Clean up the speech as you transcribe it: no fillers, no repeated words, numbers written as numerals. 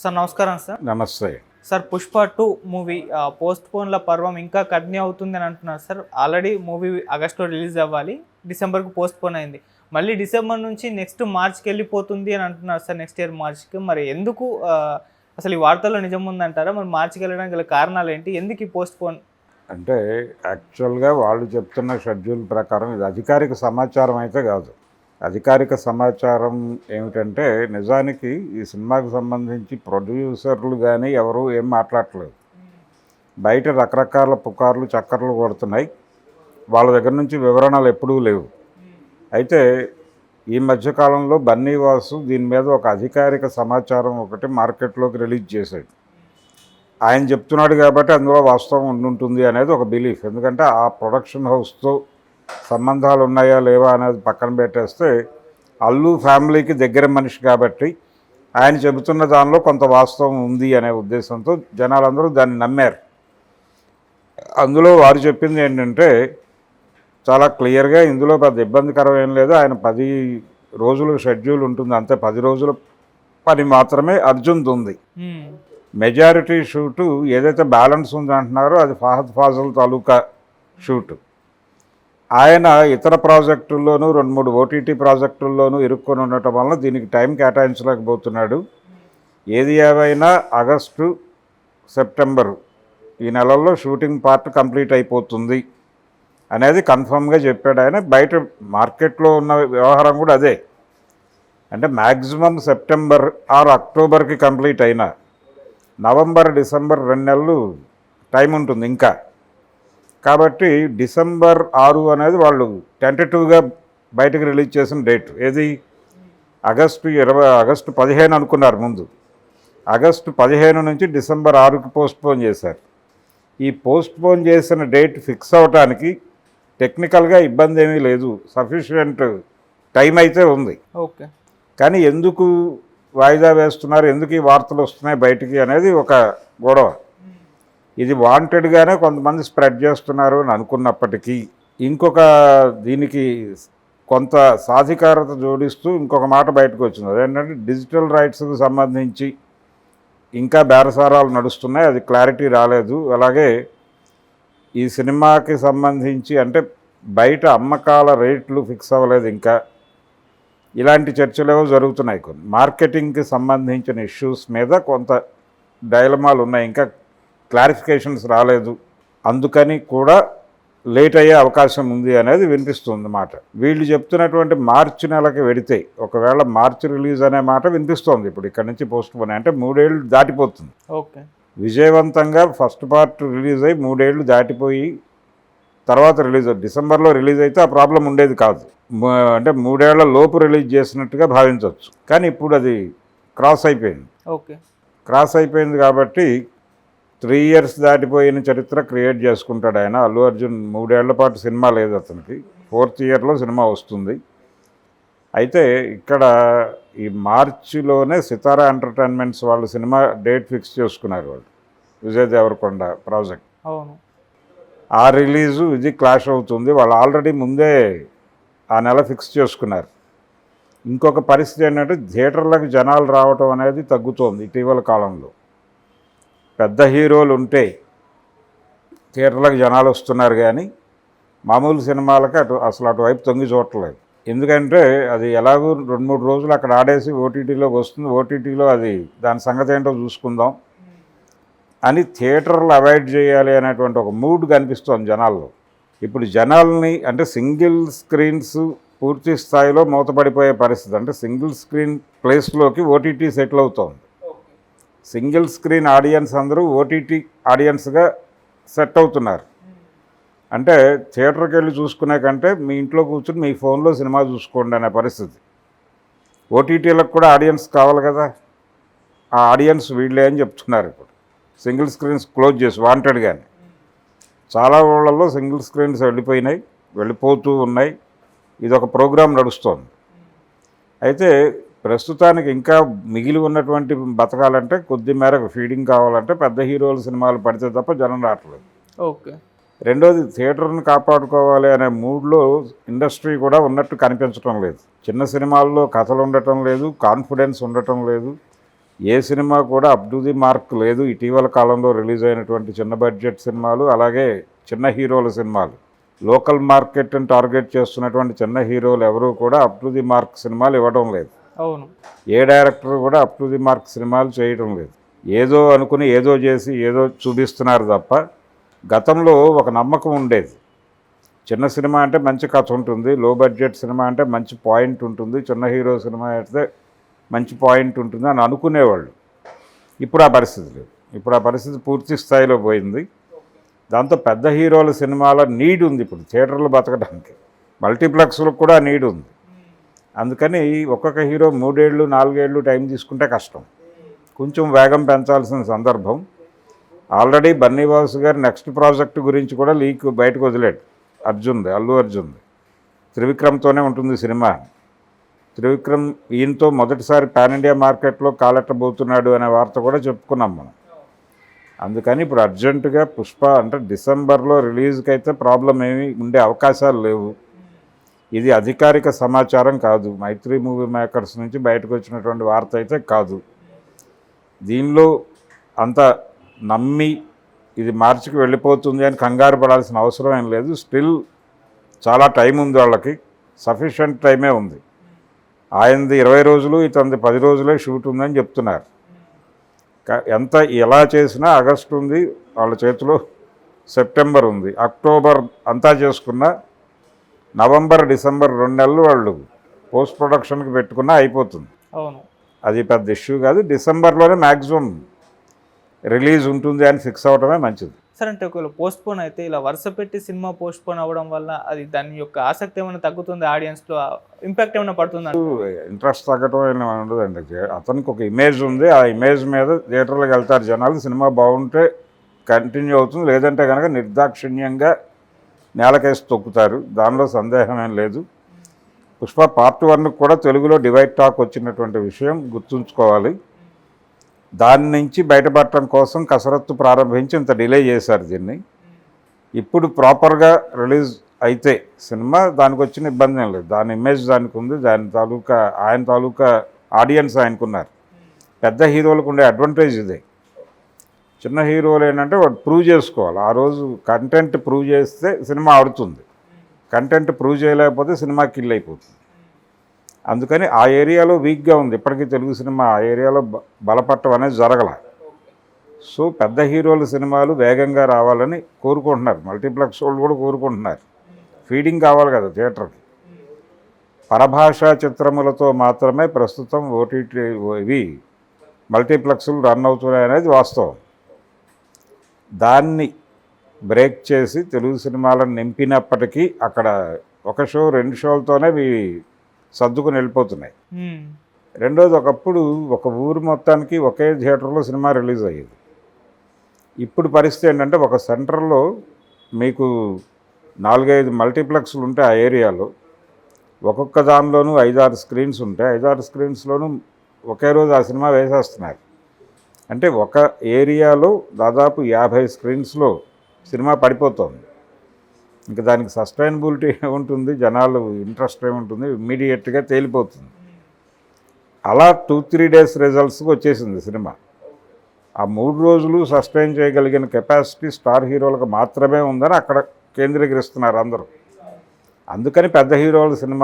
Sir నమస్కారం sir. నమస్తే. Sir 'Pushpa 2' movie పోస్ట్‌పోన్‌ల పర్వం ఇంకా కంటిన్యూ అవుతుందని అంటున్నారు సార్. ఆల్రెడీ మూవీ ఆగస్టులో రిలీజ్ అవ్వాలి. డిసెంబర్‌కి పోస్ట్‌పోన్ అయింది. మళ్ళీ డిసెంబర్ నుంచి నెక్స్ట్ మార్చ్‌కి వెళ్ళిపోతుంది అని అంటున్నారు సార్, నెక్స్ట్ ఇయర్ మార్చ్‌కి. మరి ఎందుకు అసలు ఈ వార్తల్లో నిజం ఉందంటారా? మరి మార్చ్‌కి వెళ్ళడానికి గల కారణాలు ఏంటి? ఎందుకు ఈ పోస్ట్‌పోన్? అంటే యాక్చువల్గా వాళ్ళు చెప్తున్న షెడ్యూల్ ప్రకారం ఇది అధికారిక సమాచారం అయితే కాదు. అధికారిక సమాచారం ఏమిటంటే నిజానికి ఈ సినిమాకి సంబంధించి ప్రొడ్యూసర్లు కానీ ఎవరు ఏం మాట్లాడట్లేదు. బయట రకరకాల పుకార్లు చక్కర్లు కొడుతున్నాయి. వాళ్ళ దగ్గర నుంచి వివరణలు ఎప్పుడూ లేవు. అయితే ఈ మధ్యకాలంలో బన్నీవాసు దీని మీద ఒక అధికారిక సమాచారం ఒకటి మార్కెట్లోకి రిలీజ్ చేశాడు. ఆయన చెప్తున్నాడు కాబట్టి అందులో వాస్తవం ఉండుంటుంది అనేది ఒక బిలీఫ్. ఎందుకంటే ఆ ప్రొడక్షన్ హౌస్తో సంబంధాలు ఉన్నాయా లేవా అనేది పక్కన పెట్టేస్తే అల్లు ఫ్యామిలీకి దగ్గర మనిషి కాబట్టి ఆయన చెబుతున్న దానిలో కొంత వాస్తవం ఉంది అనే ఉద్దేశంతో జనాలందరూ దాన్ని నమ్మారు. అందులో వారు చెప్పింది ఏంటంటే చాలా క్లియర్గా ఇందులో పెద్ద ఇబ్బందికరం ఏం లేదు. ఆయన 10 రోజులు షెడ్యూల్ ఉంటుంది, అంతే. 10 రోజుల పని మాత్రమే అర్జున్ది ఉంది. మెజారిటీ షూటు ఏదైతే బ్యాలెన్స్ ఉంది అంటున్నారో అది ఫహద్ ఫాజిల్ తాలూకా షూటు. ఆయన ఇతర ప్రాజెక్టుల్లోనూ 2-3 ఓటీటీ ప్రాజెక్టుల్లోనూ ఇరుక్కొని ఉండటం వలన దీనికి టైం కేటాయించలేకపోతున్నాడు. ఏది ఏవైనా ఆగస్టు, సెప్టెంబరు ఈ నెలల్లో షూటింగ్ పార్ట్ కంప్లీట్ అయిపోతుంది అనేది కన్ఫర్మ్గా చెప్పాడు ఆయన. బయట మార్కెట్లో ఉన్న వ్యవహారం కూడా అదే. అంటే మ్యాక్సిమం సెప్టెంబర్ ఆర్ అక్టోబర్కి కంప్లీట్ అయినా నవంబర్, డిసెంబర్ 2 నెలలు టైం ఉంటుంది ఇంకా. కాబట్టి డిసెంబర్ 6 అనేది వాళ్ళు టెంటేటివ్గా బయటకు రిలీజ్ చేసిన డేట్. ఏది ఆగస్టు 15 అనుకున్నారు ముందు. ఆగస్టు 15 నుంచి డిసెంబర్ 6కి పోస్ట్పోన్ చేశారు. ఈ పోస్ట్పోన్ చేసిన డేట్ ఫిక్స్ అవడానికి టెక్నికల్గా ఇబ్బంది ఏమీ లేదు, సఫిషియెంట్ టైం అయితే ఉంది. ఓకే. కానీ ఎందుకు వాయిదా వేస్తున్నారు, ఎందుకు ఈ వార్తలు వస్తున్నాయి బయటికి అనేది ఒక గొడవ. ఇది వాంటెడ్గానే కొంతమంది స్ప్రెడ్ చేస్తున్నారు అని అనుకున్నప్పటికీ ఇంకొక దీనికి కొంత సాధికారత జోడిస్తూ ఇంకొక మాట బయటకు వచ్చింది. అదేంటంటే డిజిటల్ రైట్స్కి సంబంధించి ఇంకా బేరసారాలు నడుస్తున్నాయి, అది క్లారిటీ రాలేదు. అలాగే ఈ సినిమాకి సంబంధించి అంటే బయట అమ్మకాల రేట్లు ఫిక్స్ అవ్వలేదు ఇంకా. ఇలాంటి చర్చలేవో జరుగుతున్నాయి. కొన్ని మార్కెటింగ్కి సంబంధించిన ఇష్యూస్ మీద కొంత డైలమాలు ఉన్నాయి, ఇంకా క్లారిఫికేషన్స్ రాలేదు. అందుకని కూడా లేట్ అయ్యే అవకాశం ఉంది అనేది వినిపిస్తుంది మాట. వీళ్ళు చెప్తున్నటువంటి మార్చి నెలకి వెడితే ఒకవేళ మార్చి రిలీజ్ అనే మాట వినిపిస్తోంది. ఇప్పుడు ఇక్కడ నుంచి పోస్ట్పోన్ అంటే 3 ఏళ్ళు దాటిపోతుంది. ఓకే. విజయవంతంగా ఫస్ట్ పార్ట్ రిలీజ్ అయ్యి 3 ఏళ్ళు దాటిపోయి తర్వాత రిలీజ్ డిసెంబర్లో రిలీజ్ అయితే ఆ ప్రాబ్లం ఉండేది కాదు. అంటే 3 ఏళ్ల లోపు రిలీజ్ చేసినట్టుగా భావించవచ్చు. కానీ ఇప్పుడు అది క్రాస్ అయిపోయింది. ఓకే. క్రాస్ అయిపోయింది కాబట్టి 3 ఇయర్స్ దాటిపోయిన చరిత్ర క్రియేట్ చేసుకుంటాడు ఆయన. అల్లు అర్జున్ 3 ఏళ్ల పాటు సినిమా లేదు అతనికి. 4th ఇయర్లో సినిమా వస్తుంది. అయితే ఇక్కడ ఈ మార్చిలోనే సితారా ఎంటర్టైన్మెంట్స్ వాళ్ళు సినిమా డేట్ ఫిక్స్ చేసుకున్నారు. వాళ్ళు విజయ్ దేవరకొండ ప్రాజెక్ట్. అవును. ఆ రిలీజు ఇది క్లాష్ అవుతుంది. వాళ్ళు ఆల్రెడీ ముందే ఆ నెల ఫిక్స్ చేసుకున్నారు. ఇంకొక పరిస్థితి ఏంటంటే థియేటర్లకు జనాలు రావటం అనేది తగ్గుతోంది ఇటీవల కాలంలో. పెద్ద హీరోలు ఉంటే థియేటర్లకు జనాలు వస్తున్నారు, కానీ మామూలు సినిమాలకి అసలు అటువైపు తొంగి చూడట్లేదు. ఎందుకంటే అది ఎలాగో 2-3 రోజులు అక్కడ ఆడేసి ఓటీటీలోకి వస్తుంది, ఓటీటీలో అది దాని సంగతి ఏంటో చూసుకుందాం అని థియేటర్లు అవాయిడ్ చేయాలి అనేటువంటి ఒక మూడ్ కనిపిస్తోంది జనాల్లో. ఇప్పుడు జనాల్ని అంటే సింగిల్ స్క్రీన్స్ పూర్తి స్థాయిలో మూతపడిపోయే పరిస్థితి. అంటే సింగిల్ స్క్రీన్ ప్లేస్లోకి ఓటీటీ సెటిల్ అవుతోంది. సింగిల్ స్క్రీన్ ఆడియన్స్ అందరూ ఓటీటీ ఆడియన్స్గా సెట్ అవుతున్నారు. అంటే థియేటర్కి వెళ్ళి చూసుకునే కంటే మీ ఇంట్లో కూర్చుని మీ ఫోన్లో సినిమా చూసుకోండి అనే పరిస్థితి. ఓటీటీలకు కూడా ఆడియన్స్ కావాలి కదా, ఆ ఆడియన్స్ వీళ్ళే అని చెప్తున్నారు. ఇప్పుడు సింగిల్ స్క్రీన్స్ క్లోజ్ చేసి వాంటెడ్గానే చాలా ఊళ్ళల్లో సింగిల్ స్క్రీన్స్ వెళ్ళిపోతూ ఉన్నాయి. ఇది ఒక ప్రోగ్రాం నడుస్తోంది. అయితే ప్రస్తుతానికి ఇంకా మిగిలి ఉన్నటువంటి బతకాలంటే కొద్ది మేరకు ఫీడింగ్ కావాలంటే పెద్ద హీరోల సినిమాలు పడితే తప్ప జనం రావట్లేదు. ఓకే. రెండోది థియేటర్ని కాపాడుకోవాలి అనే మూడ్లో ఇండస్ట్రీ కూడా ఉన్నట్టు కనిపించడం లేదు. చిన్న సినిమాల్లో కథలు ఉండటం లేదు, కాన్ఫిడెన్స్ ఉండటం లేదు. ఏ సినిమా కూడా అప్ టు ది మార్క్ లేదు. ఇటీవల కాలంలో రిలీజ్ అయినటువంటి చిన్న బడ్జెట్ సినిమాలు, అలాగే చిన్న హీరోల సినిమాలు, లోకల్ మార్కెట్ని టార్గెట్ చేస్తున్నటువంటి చిన్న హీరోలు ఎవరూ కూడా అప్ టు ది మార్క్ సినిమాలు ఇవ్వడం లేదు. అవును. ఏ డైరెక్టర్ కూడా అప్ టు ది మార్క్ సినిమాలు చేయడం లేదు. ఏదో అనుకుని ఏదో చేసి ఏదో చూపిస్తున్నారు తప్ప, గతంలో ఒక నమ్మకం ఉండేది. చిన్న సినిమా అంటే మంచి కథ ఉంటుంది, లో బడ్జెట్ సినిమా అంటే మంచి పాయింట్ ఉంటుంది, చిన్న హీరో సినిమా అయితే మంచి పాయింట్ ఉంటుంది అని అనుకునేవాళ్ళు. ఇప్పుడు ఆ పరిస్థితి లేదు. ఇప్పుడు ఆ పరిస్థితి పూర్తి స్థాయిలో పోయింది. దాంతో పెద్ద హీరోల సినిమాల నీడ్ ఉంది ఇప్పుడు థియేటర్లు బతకడానికి, మల్టీప్లెక్స్లకు కూడా నీడ్ ఉంది. అందుకని ఒక్కొక్క హీరో 3 ఏళ్ళు 4 ఏళ్ళు టైం తీసుకుంటే కష్టం. కొంచెం వేగం పెంచాల్సిన సందర్భం. ఆల్రెడీ బన్నీవాసు గారు నెక్స్ట్ ప్రాజెక్ట్ గురించి కూడా లీక్ బయటకు వదిలాడు. అల్లు అర్జున్ త్రివిక్రమ్తోనే ఉంటుంది సినిమా. త్రివిక్రమ్ ఈయనతో మొదటిసారి పాన్ ఇండియా మార్కెట్లో కాలెట్టబోతున్నాడు అనే వార్త కూడా చెప్పుకున్నాం మనం. అందుకని ఇప్పుడు అర్జెంటుగా పుష్ప అంటే డిసెంబర్లో రిలీజ్కి అయితే ప్రాబ్లం ఏమీ ఉండే అవకాశాలు లేవు. ఇది అధికారిక సమాచారం కాదు, మైత్రి మూవీ మేకర్స్ నుంచి బయటకు వచ్చినటువంటి వార్త అయితే కాదు. దీనిలో అంత నమ్మి ఇది మార్చికి వెళ్ళిపోతుంది అని కంగారు పడాల్సిన అవసరం ఏం లేదు. స్టిల్ చాలా టైం ఉంది, వాళ్ళకి సఫిషియెంట్ టైమే ఉంది. ఆయనది 20 రోజులు, ఇతనిది 10 రోజులే షూట్ ఉందని చెప్తున్నారు. ఎంత ఎలా చేసినా ఆగస్టు ఉంది వాళ్ళ చేతిలో, సెప్టెంబర్ ఉంది, అక్టోబర్ అంతా చేసుకున్నా నవంబర్ డిసెంబర్ 2 నెలలు వాళ్ళు పోస్ట్ ప్రొడక్షన్కి పెట్టుకున్నా అయిపోతుంది. అవును. అది పెద్ద ఇష్యూ కాదు. డిసెంబర్లోనే మ్యాక్సిమం రిలీజ్ ఉంటుంది అని ఫిక్స్ అవ్వడమే మంచిది. సార్ అంటే ఒకవేళ పోస్ట్పోన్ అయితే ఇలా వరుస పెట్టి సినిమా పోస్ట్పోన్ అవ్వడం వల్ల అది దాని యొక్క ఆసక్తి ఏమైనా తగ్గుతుంది, ఆడియన్స్లో ఇంపాక్ట్ ఏమైనా పడుతుంది? ఇంట్రెస్ట్ తగ్గడం ఏమైనా ఉండదండి. అతనికి ఒక ఇమేజ్ ఉంది, ఆ ఇమేజ్ మీద థియేటర్లకు వెళ్తారు జనాలు. సినిమా బాగుంటే కంటిన్యూ అవుతుంది, లేదంటే కనుక నిర్దాక్షిణ్యంగా నేలకేసి తొక్కుతారు. దానిలో సందేహం ఏం లేదు. పుష్ప పార్ట్ 1 కూడా తెలుగులో డివైడ్ టాక్ వచ్చినటువంటి విషయం గుర్తుంచుకోవాలి. దాని నుంచి బయటపడటం కోసం కసరత్తు ప్రారంభించి ఇంత డిలే చేశారు దీన్ని. ఇప్పుడు ప్రాపర్గా రిలీజ్ అయితే సినిమా దానికి వచ్చిన ఇబ్బంది ఏం లేదు. దాని ఇమేజ్ దానికి ఉంది, ఆయన తాలూకా ఆడియన్స్ ఆయనకున్నారు. పెద్ద హీరోలకు ఉండే అడ్వాంటేజ్ ఇదే. చిన్న హీరోలు ఏంటంటే వాడు ప్రూవ్ చేసుకోవాలి. ఆ రోజు కంటెంట్ ప్రూవ్ చేస్తే సినిమా ఆడుతుంది, కంటెంట్ ప్రూవ్ చేయలేకపోతే సినిమా కిల్ అయిపోతుంది. అందుకని ఆ ఏరియాలో వీక్గా ఉంది ఇప్పటికీ తెలుగు సినిమా. ఆ ఏరియాలో బలపట్టం అనేది జరగల. సో పెద్ద హీరోల సినిమాలు వేగంగా రావాలని కోరుకుంటున్నారు, మల్టీప్లెక్స్ వాళ్ళు కూడా కోరుకుంటున్నారు. ఫీడింగ్ కావాలి కదా థియేటర్కి. పరభాషా చిత్రములతో మాత్రమే ప్రస్తుతం ఓటీటీ ఇవి మల్టీప్లెక్స్లు రన్ అవుతున్నాయి అనేది వాస్తవం. దాన్ని బ్రేక్ చేసి తెలుగు సినిమాలను నింపినప్పటికీ అక్కడ 1 షో 2 షోలతోనే సర్దుకుని వెళ్ళిపోతున్నాయి. రెండోది, ఒకప్పుడు ఒక ఊరు మొత్తానికి ఒకే థియేటర్లో సినిమా రిలీజ్ అయ్యేది. ఇప్పుడు పరిస్థితి ఏంటంటే ఒక సెంటర్లో మీకు 4-5 మల్టీప్లెక్స్లు ఉంటే ఆ ఏరియాలో ఒక్కొక్క దానిలోనూ 5-6 స్క్రీన్స్ ఉంటాయి. 5-6 స్క్రీన్స్లోనూ ఒకే రోజు ఆ సినిమా వేసేస్తున్నారు. అంటే ఒక ఏరియాలో దాదాపు 50 స్క్రీన్స్లో సినిమా పడిపోతుంది. ఇంకా దానికి సస్టైనబిలిటీ ఏముంటుంది, జనాలు ఇంట్రెస్ట్ ఏముంటుంది, ఇమ్మీడియట్గా తేలిపోతుంది. అలా 2-3 డేస్ రిజల్ట్స్కి వచ్చేసింది సినిమా. ఆ 3 రోజులు సస్టైన్ చేయగలిగిన కెపాసిటీ స్టార్ హీరోలకు మాత్రమే ఉందని అక్కడ కేంద్రీకరిస్తున్నారు అందరూ. అందుకని పెద్ద హీరోల సినిమా